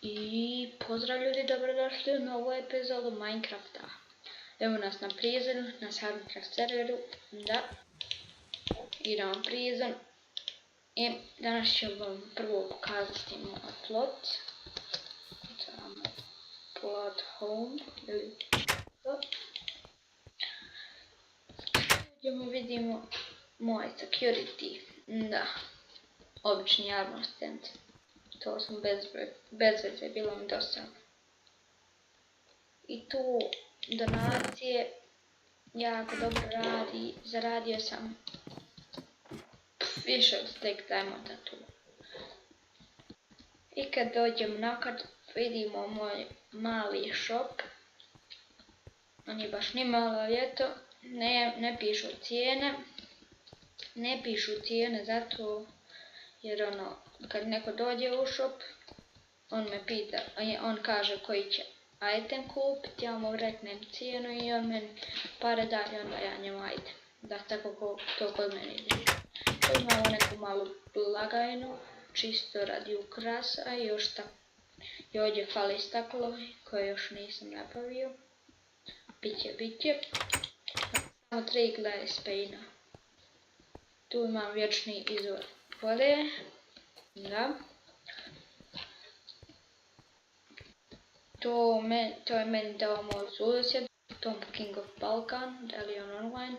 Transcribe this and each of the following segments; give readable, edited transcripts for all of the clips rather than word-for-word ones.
I pozdrav ljudi, dobrodošli u novu epizodu Minecrafta. Evo nas na prizonu, na Minecraft serveru, da. Idemo prizon. I danas ću vam prvo pokazati moj plot. Plot home, ili to. Idemo vidimo moj security, da. Obični armor stand. To sam bez veze, bilo mi dosadno. I tu donacije jako dobro radi, zaradio sam više od stack diamonda tu. I kad dođem nakad vidimo moj mali shop. On je baš ni malo ljeto, ne pišu cijene. Ne pišu cijene zato jer ono, kad neko dođe u shop, on me pita, on kaže koji će item kupiti, ja mu reknem cijenu i on meni pare daje, onda ja njemu item. Da, tako to kod mene ide. Tu imamo neku malu blagajnu, čisto radi ukrasa i još i ovdje fali staklo koje još nisam napravio. Biće. Samo 3 glass pane. Tu imam vječni izvor vode. Da. To je meni dao moj susjed, Tom King of Balkan, da li on online?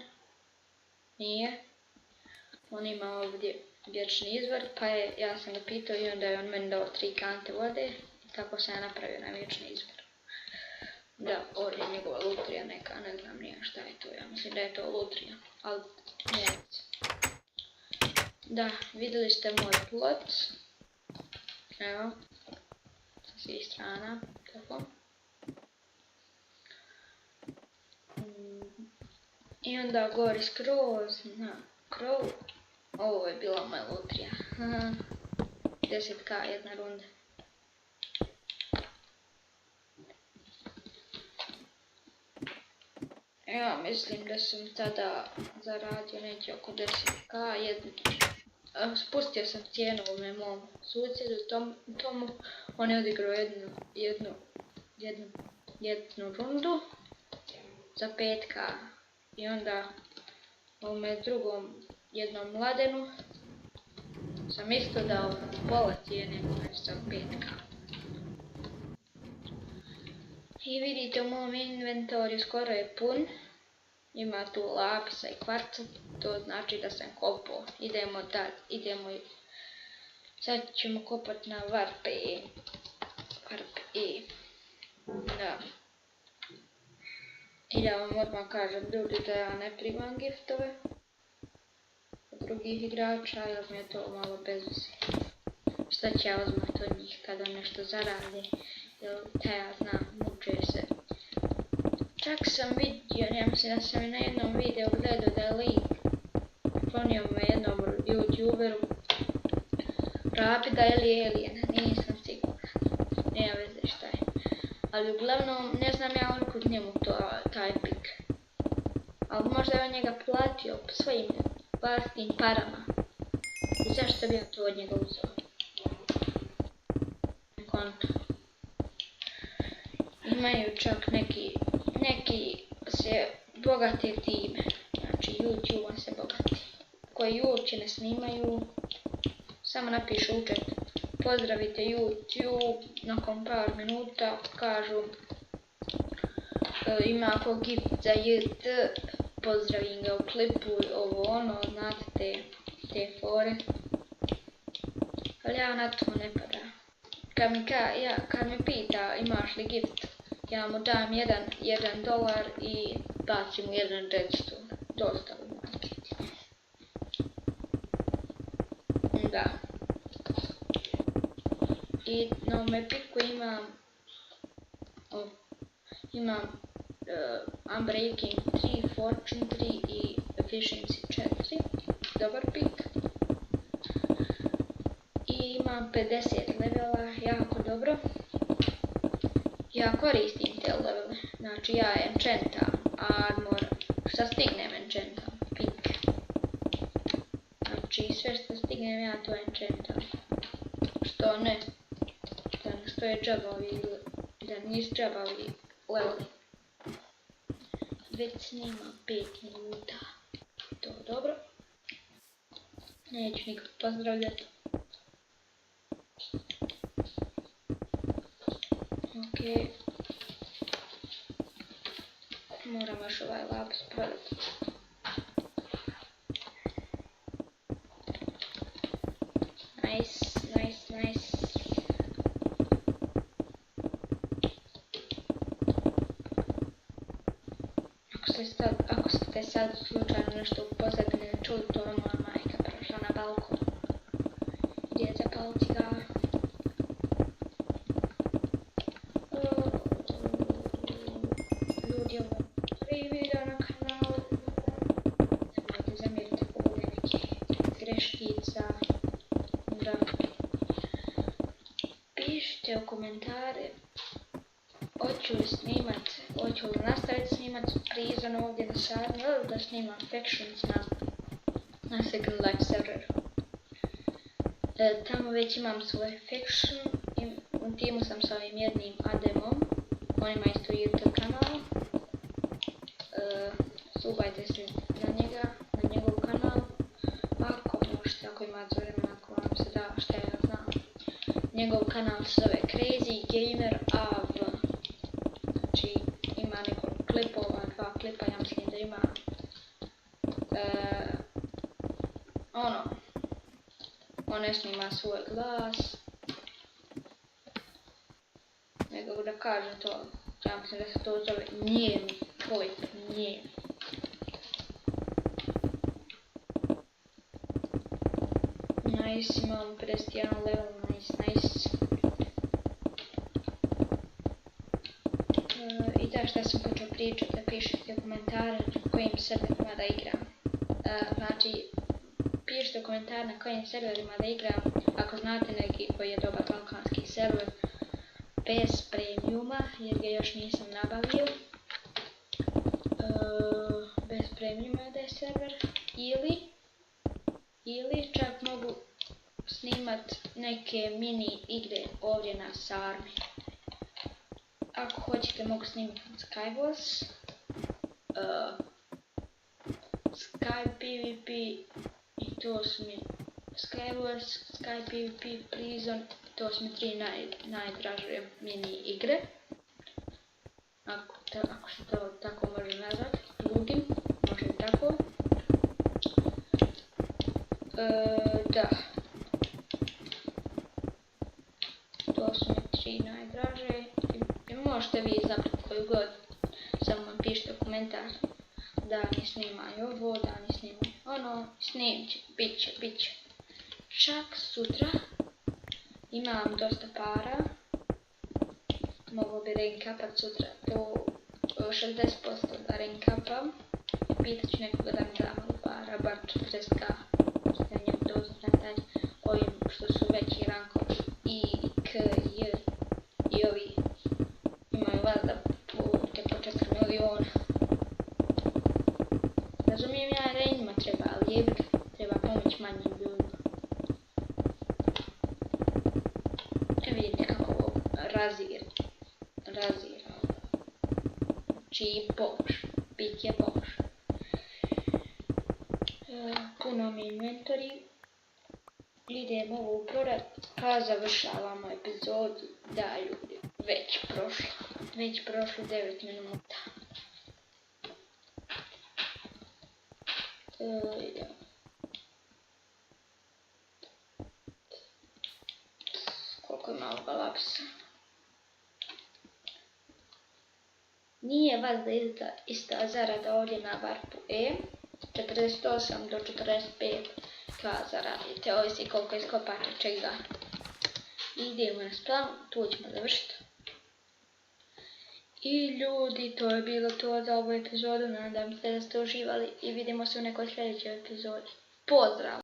Nije. On ima ovdje vječni izvor, pa ja sam ga pitao i onda je on meni dao 3 kante vode, tako sam ja napravio na vječni izvor. Da, ovdje je njegova lutrija neka, ne znam nije šta je to, ja mislim da je to lutrija, ali nije. Da, vidjeli ste moj plot. Evo, sa svih strana, tako. I onda gori skroz na krov. Ovo je bila moja lutrija. 10k jedna runda. Ja mislim da sam tada zaradio negdje oko 10k. Spustio sam cijenu ovome mom susjedu Tomu. On je odigrao jednu rundu za 5k. I onda ovome drugom jednom mladenu sam isto dao pola cijene, znači za 5k. I vidite u mom inventoriju skoro je pun. Ima tu lapisa i kvarca, to znači da sam kopao. Idemo sad ćemo kopati na Warp E. Da. I da vam odmah kažem ljudi da ja ne primam giftove od drugih igrača, jer mi je to malo bez veze. Šta će ja uzmati od njih kada nešto zarade, jer te ja znam, muče se. Čak sam vidio, ja mislim da sam i na jednom videu gledao da je lik klonio me jednom youtuberu Rapida ili Alien, nisam siguran, nema veze šta je. Ali uglavnom ne znam ja otkud njemu taj pik. Ali možda je on njega platio po svojim vlastnim parama. I zašto bi ja to od njega uzeo? Konto. Imaju čak neki se bogate time. Znači YouTube se bogati. Koji uopće ne snimaju. Samo napišu u chat. Pozdravite YouTube, nakon par minuta kažu ima ko gift za JT, pozdravim ga u klipu, ovo ono, znate te fore. Ali ja na to ne pada. Kad me pita imaš li gift, ja mu dam $1 i bacim mu 1 redstone, dosta u marketu. Da. I na ovome piku imam Unbreaking 3, Fortune 3 i Efficiency 4, dobar pik. I imam 50 levela, jako dobro. Ja koristim te levele, znači ja enchantam armor, šta stignem enchantam, pik. Znači sve što stignem ja to enchantam, što to je džabavi ili da nisu džabavi leveli. Već snima 5 minuta. To je dobro. Neću nikog pozdravljati. Ok. Moram još ovaj lapis prodati. Nice. Ako ste sad slučajno nešto u pozadini čuli, to je moja majka prošla na balkon. Gdje je zapalo cigaru. Ljudi, ovo je prvi video na kanalu. Nemojte zamjeriti ako bude nekih greškica. Da. Pišite u komentare. Hoću li nastaviti snimat Prison ovdje na Sarmi ili da snimam Factions na Second Life serveru. Tamo već imam svoj Faction, u timu sam s ovim jednim Ademom, on ima isto YouTube kanal. Subajte se na njega, na njegov kanal, ako možete, ako imate vremena, ako vam se da, šta ja znam. Njegov kanal se zove Crazy Gamer AV. Znači ima nekoliko klipova, 2 klipa, ja mislim da ima. On ne snima svoj glas. Nego da kaže to, ja mislim da se to zove njeni klip, njeni. Nice, imamo 51 level, nice. I da, šta sam počeo pričati, da pišete komentare na kojim serverima da igram. Znači, pišite komentare na kojim serverima da igram, ako znate neki koji je dobar balkanski server, bez premiuma, jer ga još nisam nabavio. Bez premiuma da je server, ili čak mogu snimat neke mini igre ovdje na Sarmi. Ako hoćete mogu snimati Skywars, Sky PvP i to su mi Skywars, Sky PvP, Prison, to su mi 3 najdraže mini igre. Ako se to tako može nazvati, drugim, može i tako. Da. To su mi 3 najdraže. I možete vi izabrati koju god, samo vam pišite u komentar da mi snimaju ovo, da mi snimaju ono, snimit će, bit će. Čak sutra imam dosta para, mogu bi rankapat sutra do 60% da rankapam i pitat ću nekoga da mi da malo para, bar 40k, da njemu doznatać ovim što su veći rankovi I, K, J i ovi imaju valjda po 4 miliona. Razumijem ja da i njima treba, ali jebik, treba pomoć manjim ljudima. Vidite kako ovo razira. Znači boš, bit je boš. Puno mi inventori. Idemo ovo prodat, pa završavamo epizodu. Da ljudi, već prošlo 9 minuta. Idemo. Koliko ima ovoga lapsa? Nije valjda ista zarada ovdje na Warpu E. 48 do 45k zaradite, ovisi koliko iskopate čega. Idemo na spawn, tu ćemo završiti. I ljudi, to je bilo to za ovu epizodu, nadam se da ste uživali i vidimo se u nekoj sljedećoj epizodi. Pozdrav!